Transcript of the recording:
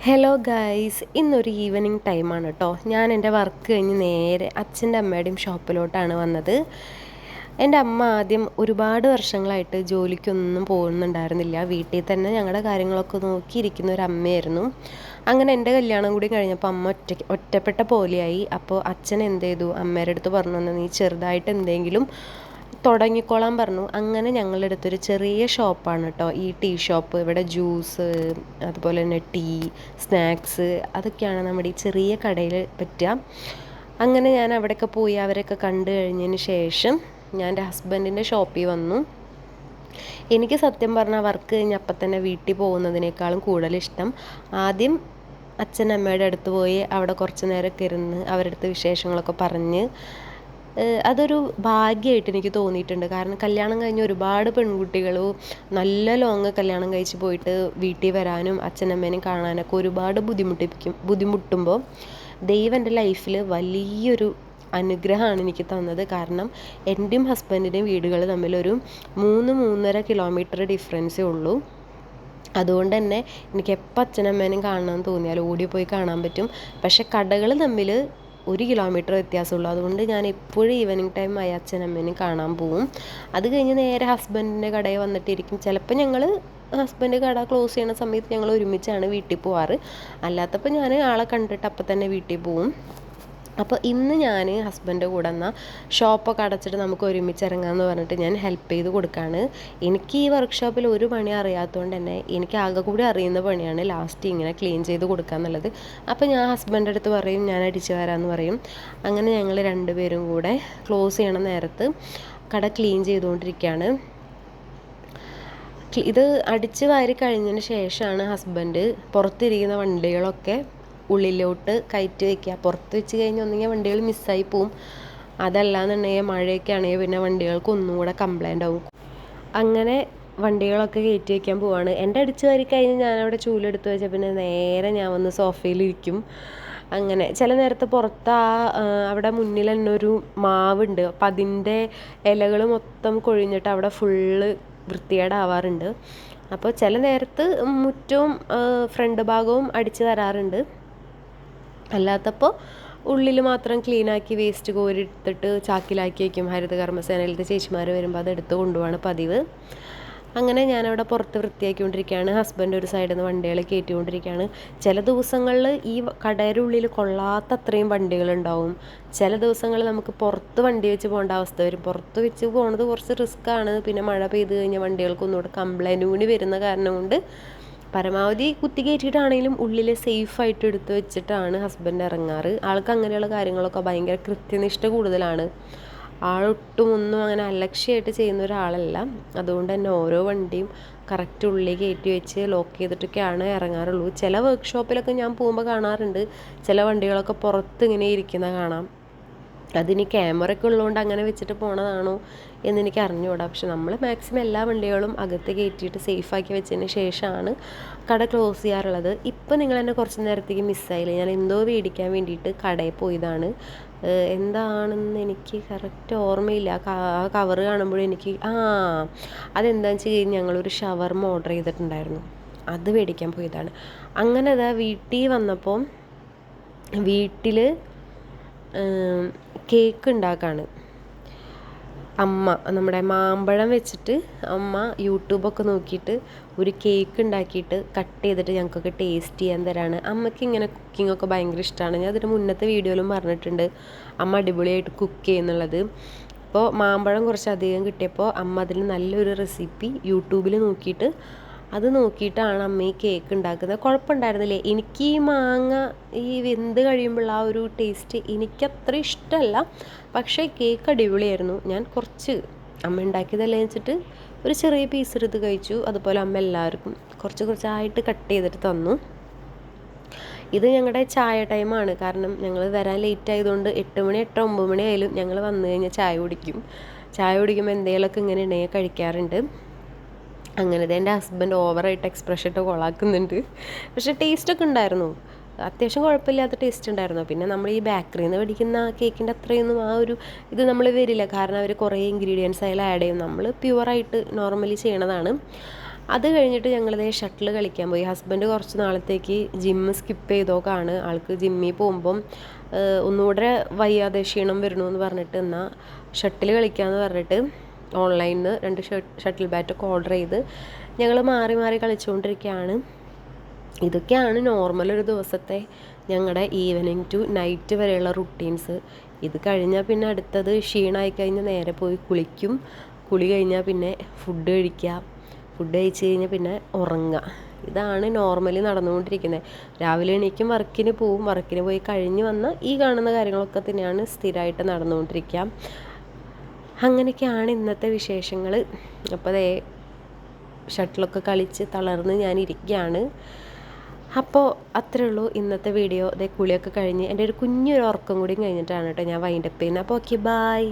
Hello guys, ഇന്നൊരു evening ടൈമാണ് കേട്ടോ. ഞാൻ എൻ്റെ വർക്ക് കഴിഞ്ഞ് നേരെ അച്ഛൻ്റെ അമ്മയുടെയും ഷോപ്പിലോട്ടാണ് വന്നത്. എൻ്റെ അമ്മ ആദ്യം ഒരുപാട് വർഷങ്ങളായിട്ട് ജോലിക്കൊന്നും പോകുന്നുണ്ടായിരുന്നില്ല. വീട്ടിൽ തന്നെ ഞങ്ങളുടെ കാര്യങ്ങളൊക്കെ നോക്കിയിരിക്കുന്ന ഒരു അമ്മയായിരുന്നു. അങ്ങനെ എൻ്റെ കല്യാണം കൂടി കഴിഞ്ഞപ്പോൾ അമ്മ ഒറ്റപ്പെട്ട പോലെയായി. അപ്പോൾ അച്ഛൻ എന്ത് ചെയ്തു, അമ്മയുടെ അടുത്ത് പറഞ്ഞു, നീ ചെറുതായിട്ട് എന്തെങ്കിലും തുടങ്ങിക്കോളാൻ പറഞ്ഞു. അങ്ങനെ ഞങ്ങളുടെ അടുത്തൊരു ചെറിയ ഷോപ്പാണ് കേട്ടോ ഈ ടീ ഷോപ്പ്. ഇവിടെ ജ്യൂസ്, അതുപോലെ തന്നെ ടീ, സ്നാക്സ്, അതൊക്കെയാണ് നമ്മുടെ ഈ ചെറിയ കടയിൽ പറ്റുക. അങ്ങനെ ഞാൻ അവിടെയൊക്കെ പോയി അവരൊക്കെ കണ്ടു കഴിഞ്ഞതിന് ശേഷം ഞാൻ എൻ്റെ ഹസ്ബൻഡിൻ്റെ ഷോപ്പിൽ വന്നു. എനിക്ക് സത്യം പറഞ്ഞാൽ വർക്ക് കഴിഞ്ഞ് അപ്പം തന്നെ വീട്ടിൽ പോകുന്നതിനേക്കാളും കൂടുതൽ ഇഷ്ടം ആദ്യം അച്ഛൻ അമ്മയുടെ അടുത്ത് പോയി അവിടെ കുറച്ച് നേരമൊക്കെ ഇരുന്ന് അവരുടെ അടുത്ത് വിശേഷങ്ങളൊക്കെ പറഞ്ഞ് അതൊരു ഭാഗ്യമായിട്ട് എനിക്ക് തോന്നിയിട്ടുണ്ട്. കാരണം കല്യാണം കഴിഞ്ഞ് ഒരുപാട് പെൺകുട്ടികൾ നല്ല ലോങ് കല്യാണം കഴിച്ച് പോയിട്ട് വീട്ടിൽ വരാനും അച്ഛനമ്മേനെയും കാണാനൊക്കെ ഒരുപാട് ബുദ്ധിമുട്ടുമ്പോൾ ദൈവം എൻ്റെ ലൈഫിൽ വലിയൊരു അനുഗ്രഹമാണ് എനിക്ക് തന്നത്. കാരണം എൻ്റെയും ഹസ്ബൻഡിൻ്റെയും വീടുകൾ തമ്മിലൊരു 3-3.5 കിലോമീറ്റർ ഡിഫറൻസേ ഉള്ളൂ. അതുകൊണ്ട് തന്നെ എനിക്ക് എപ്പോൾ അച്ഛനമ്മേനെയും കാണണമെന്ന് തോന്നിയാൽ ഓടിപ്പോയി കാണാൻ പറ്റും. പക്ഷേ കടകൾ തമ്മിൽ 1 കിലോമീറ്റർ വ്യത്യാസമുള്ളൂ. അതുകൊണ്ട് ഞാൻ എപ്പോഴും ഈവനിങ് ടൈം ആയി അച്ഛനമ്മേനെയും കാണാൻ പോവും. അത് കഴിഞ്ഞ് നേരെ ഹസ്ബൻഡിൻ്റെ കടയിൽ വന്നിട്ടിരിക്കും. ചിലപ്പോൾ ഞങ്ങൾ ഹസ്ബൻഡ് കട ക്ലോസ് ചെയ്യുന്ന സമയത്ത് ഞങ്ങൾ ഒരുമിച്ചാണ് വീട്ടിൽ പോവാറ്. അല്ലാത്തപ്പോൾ ഞാൻ ആളെ കണ്ടിട്ട് അപ്പം തന്നെ വീട്ടിൽ പോവും. അപ്പോൾ ഇന്ന് ഞാൻ ഹസ്ബൻഡ് കൂടെ എന്നാൽ ഷോപ്പൊക്കെ അടച്ചിട്ട് നമുക്ക് ഒരുമിച്ച് ഇറങ്ങാമെന്ന് പറഞ്ഞിട്ട് ഞാൻ ഹെൽപ്പ് ചെയ്ത് കൊടുക്കുകയാണ്. എനിക്ക് ഈ വർക്ക്ഷോപ്പിൽ ഒരു പണി അറിയാത്തതുകൊണ്ട് തന്നെ എനിക്ക് ആകെ കൂടി അറിയുന്ന പണിയാണ് ലാസ്റ്റ് ഇങ്ങനെ ക്ലീൻ ചെയ്ത് കൊടുക്കുക എന്നുള്ളത്. അപ്പോൾ ഞാൻ ഹസ്ബൻഡിൻ്റെ അടുത്ത് പറയും, ഞാൻ അടിച്ചു തരാമെന്ന് പറയും. അങ്ങനെ ഞങ്ങൾ രണ്ടുപേരും കൂടെ ക്ലോസ് ചെയ്യണ നേരത്ത് കട ക്ലീൻ ചെയ്തുകൊണ്ടിരിക്കുകയാണ്. ഇത് അടിച്ച് വാരി കഴിഞ്ഞതിന് ശേഷമാണ് ഹസ്ബൻഡ് പുറത്തിരിക്കുന്ന വണ്ടികളൊക്കെ ഉള്ളിലോട്ട് കയറ്റി വയ്ക്കുക. പുറത്ത് വെച്ച് കഴിഞ്ഞാൽ ഒന്നെങ്കിൽ വണ്ടികൾ മിസ്സായി പോവും, അതല്ലാന്നുണ്ടെങ്കിൽ മഴയൊക്കെ ആണെങ്കിൽ പിന്നെ വണ്ടികൾക്ക് ഒന്നും കൂടെ കംപ്ലൈൻ്റ് ആവും. അങ്ങനെ വണ്ടികളൊക്കെ കയറ്റി വയ്ക്കാൻ പോവാണ്. എൻ്റെ അടിച്ച് വാരി കഴിഞ്ഞ് ഞാനവിടെ ചൂലെടുത്ത് വെച്ചാൽ പിന്നെ നേരെ ഞാൻ വന്ന് സോഫയിലിരിക്കും. അങ്ങനെ ചില നേരത്ത് പുറത്ത് അവിടെ മുന്നിൽ തന്നെ ഒരു മാവുണ്ട്. അപ്പം അതിൻ്റെ ഇലകൾ മൊത്തം കൊഴിഞ്ഞിട്ട് അവിടെ ഫുള്ള് വൃത്തികേടാവാറുണ്ട്. അപ്പോൾ ചില നേരത്ത് മുറ്റവും ഫ്രണ്ട് ഭാഗവും അടിച്ച് തരാറുണ്ട്. അല്ലാത്തപ്പോൾ ഉള്ളിൽ മാത്രം ക്ലീനാക്കി വേസ്റ്റ് കോരിയെടുത്തിട്ട് ചാക്കിലാക്കി വയ്ക്കും. ഹരിത കർമ്മസേനയിലത്തെ ചേച്ചിമാർ വരുമ്പോൾ അതെടുത്ത് കൊണ്ടുപോവാണ് പതിവ്. അങ്ങനെ ഞാനവിടെ പുറത്ത് വൃത്തിയാക്കിക്കൊണ്ടിരിക്കുകയാണ്. ഹസ്ബൻഡ് ഒരു സൈഡിൽ നിന്ന് വണ്ടികൾ കയറ്റിക്കൊണ്ടിരിക്കുകയാണ്. ചില ദിവസങ്ങളിൽ ഈ കടയുടെ ഉള്ളിൽ കൊള്ളാത്ത അത്രയും വണ്ടികളുണ്ടാവും. ചില ദിവസങ്ങളിൽ നമുക്ക് പുറത്ത് വണ്ടി വെച്ച് പോകേണ്ട അവസ്ഥ വരും. പുറത്ത് വെച്ച് പോകുന്നത് കുറച്ച് റിസ്ക്കാണ്. പിന്നെ മഴ പെയ്ത് കഴിഞ്ഞാൽ വണ്ടികൾക്കൊന്നുകൂടെ കംപ്ലൈൻറ്റ് കൂടി വരുന്ന കാരണം കൊണ്ട് പരമാവധി കുത്തി കയറ്റിയിട്ടാണെങ്കിലും ഉള്ളിൽ സേഫായിട്ട് എടുത്ത് വെച്ചിട്ടാണ് ഹസ്ബൻഡ് ഇറങ്ങാറ്. ആൾക്ക് അങ്ങനെയുള്ള കാര്യങ്ങളൊക്കെ ഭയങ്കര കൃത്യനിഷ്ഠ കൂടുതലാണ്. ആളൊട്ടും ഒന്നും അങ്ങനെ അലക്ഷ്യമായിട്ട് ചെയ്യുന്ന ഒരാളല്ല. അതുകൊണ്ട് തന്നെ ഓരോ വണ്ടിയും കറക്റ്റ് ഉള്ളിൽ കയറ്റി വെച്ച് ലോക്ക് ചെയ്തിട്ടൊക്കെയാണ് ഇറങ്ങാറുള്ളൂ. ചില വർക്ക്ഷോപ്പിലൊക്കെ ഞാൻ പോകുമ്പോൾ കാണാറുണ്ട് ചില വണ്ടികളൊക്കെ പുറത്ത് ഇങ്ങനെ ഇരിക്കുന്ന കാണാം. അതിന് ക്യാമറയൊക്കെ ഉള്ളതുകൊണ്ട് അങ്ങനെ വെച്ചിട്ട് പോണതാണോ എന്നെനിക്ക് അറിഞ്ഞുകൂടാ. പക്ഷെ നമ്മൾ മാക്സിമം എല്ലാ വണ്ടികളും അകത്ത് കയറ്റിയിട്ട് സേഫാക്കി വെച്ചതിന് ശേഷമാണ് കട ക്ലോസ് ചെയ്യാറുള്ളത്. ഇപ്പം നിങ്ങൾ എന്നെ കുറച്ച് നേരത്തേക്ക് മിസ്സായില്ല. ഞാൻ എന്തോ മേടിക്കാൻ വേണ്ടിയിട്ട് കടയിൽ പോയതാണ്. എന്താണെന്ന് എനിക്ക് കറക്റ്റ് ഓർമ്മയില്ല. ആ കവറ് കാണുമ്പോഴും എനിക്ക് അതെന്താണെന്ന് വെച്ച് കഴിഞ്ഞാൽ ഞങ്ങളൊരു ഷവർമ ഓർഡർ ചെയ്തിട്ടുണ്ടായിരുന്നു, അത് മേടിക്കാൻ പോയതാണ്. അങ്ങനെ അതാ വീട്ടിൽ വന്നപ്പോൾ വീട്ടിൽ കേക്ക് ഉണ്ടാക്കാണ് അമ്മ. നമ്മുടെ മാമ്പഴം വെച്ചിട്ട് അമ്മ യൂട്യൂബൊക്കെ നോക്കിയിട്ട് ഒരു കേക്ക് ഉണ്ടാക്കിയിട്ട് കട്ട് ചെയ്തിട്ട് ഞങ്ങൾക്കൊക്കെ ടേസ്റ്റ് ചെയ്യാൻ തരാണ്. അമ്മയ്ക്ക് ഇങ്ങനെ കുക്കിങ്ങൊക്കെ ഭയങ്കര ഇഷ്ടമാണ്. ഞാൻ അതിൻ്റെ മുന്നത്തെ വീഡിയോയിലും പറഞ്ഞിട്ടുണ്ട് അമ്മ അടിപൊളിയായിട്ട് കുക്ക് ചെയ്യുന്നുള്ളത്. അപ്പോൾ മാമ്പഴം കുറച്ചധികം കിട്ടിയപ്പോൾ അമ്മ അതിന് നല്ലൊരു റെസിപ്പി യൂട്യൂബിൽ നോക്കിയിട്ട് അത് നോക്കിയിട്ടാണ് അമ്മ ഈ കേക്ക് ഉണ്ടാക്കുന്നത്. കുഴപ്പമുണ്ടായിരുന്നില്ലേ. എനിക്ക് ഈ മാങ്ങ ഈ വെന്ത് കഴിയുമ്പോൾ ആ ഒരു ടേസ്റ്റ് എനിക്കത്ര ഇഷ്ടമല്ല. പക്ഷേ കേക്ക് അടിപൊളിയായിരുന്നു. ഞാൻ കുറച്ച് അമ്മ ഉണ്ടാക്കിയതല്ലേ വെച്ചിട്ട് ഒരു ചെറിയ പീസ് എടുത്ത് കഴിച്ചു. അതുപോലെ അമ്മ എല്ലാവർക്കും കുറച്ചായിട്ട് കട്ട് ചെയ്തിട്ട് തന്നു. ഇത് ഞങ്ങളുടെ ചായ ടൈമാണ്. കാരണം ഞങ്ങൾ വരാൻ ലേറ്റ് ആയതുകൊണ്ട് 8 മണി 8-9 മണി ആയാലും ഞങ്ങൾ വന്നു കഴിഞ്ഞാൽ ചായ കുടിക്കുമ്പോൾ എന്തെങ്കിലുമൊക്കെ ഇങ്ങനെ ഉണ്ടെങ്കിൽ കഴിക്കാറുണ്ട്. അങ്ങനെ എൻ്റെ ഹസ്ബൻഡ് ഓവറായിട്ട് എക്സ്പ്രഷൻ ഇട്ട് കൊളാക്കുന്നുണ്ട്. പക്ഷേ ടേസ്റ്റൊക്കെ ഉണ്ടായിരുന്നു, അത്യാവശ്യം കുഴപ്പമില്ലാത്ത ടേസ്റ്റ് ഉണ്ടായിരുന്നു. പിന്നെ നമ്മൾ ഈ ബേക്കറിയിൽ നിന്ന് മേടിക്കുന്ന കേക്കിൻ്റെ അത്രയൊന്നും ആ ഒരു ഇത് നമ്മൾ വരില്ല. കാരണം അവർ കുറേ ഇൻഗ്രീഡിയൻസ് അതിൽ ആഡ് ചെയ്യും. നമ്മൾ പ്യുവറായിട്ട് നോർമലി ചെയ്യണതാണ്. അത് കഴിഞ്ഞിട്ട് ഞങ്ങളിതേ ഷട്ടിൽ കളിക്കാൻ പോയി. ഹസ്ബൻഡ് കുറച്ച് നാളത്തേക്ക് ജിമ്മ് സ്കിപ്പ് ചെയ്തോക്കാണ്. ആൾക്ക് ജിമ്മിൽ പോകുമ്പം ഒന്നുകൂടെ വയ്യാതെ ക്ഷീണം വരണമെന്ന് പറഞ്ഞിട്ട് എന്നാൽ ഷട്ടിൽ കളിക്കാമെന്ന് പറഞ്ഞിട്ട് ഓൺലൈനിൽ നിന്ന് 2 ഷട്ടിൽ ബാറ്റൊക്കെ ഓർഡർ ചെയ്ത് ഞങ്ങൾ മാറി മാറി കളിച്ചുകൊണ്ടിരിക്കുകയാണ്. ഇതൊക്കെയാണ് നോർമൽ ഒരു ദിവസത്തെ ഞങ്ങളുടെ ഈവനിങ് ടു നൈറ്റ് വരെയുള്ള റുട്ടീൻസ്. ഇത് കഴിഞ്ഞാൽ പിന്നെ അടുത്തത് ക്ഷീണമായി കഴിഞ്ഞാൽ നേരെ പോയി കുളിക്കും. കുളി കഴിഞ്ഞാൽ പിന്നെ ഫുഡ് കഴിക്കുക. ഫുഡ് കഴിച്ച് കഴിഞ്ഞാൽ പിന്നെ ഉറങ്ങുക. ഇതാണ് നോർമലി നടന്നുകൊണ്ടിരിക്കുന്നത്. രാവിലെ എണീക്കും, വർക്കിന് പോവും. വർക്കിന് പോയി കഴിഞ്ഞ് വന്ന് ഈ കാണുന്ന കാര്യങ്ങളൊക്കെ തന്നെയാണ് സ്ഥിരമായിട്ട് നടന്നുകൊണ്ടിരിക്കുക. അങ്ങനെയൊക്കെയാണ് ഇന്നത്തെ വിശേഷങ്ങൾ. അപ്പോൾ അതേ ഷട്ടിലൊക്കെ കളിച്ച് തളർന്ന് ഞാനിരിക്കുകയാണ്. അപ്പോൾ അത്രേ ഉള്ളൂ ഇന്നത്തെ വീഡിയോ. അതേ കുളിയൊക്കെ കഴിഞ്ഞ് എൻ്റെ ഒരു കുഞ്ഞൊരു ഉറക്കം കൂടി കഴിഞ്ഞിട്ടാണ് കേട്ടോ ഞാൻ വൈൻഡപ്പ് ചെയ്യുന്നത്. അപ്പോൾ ഓക്കെ, ബായ്.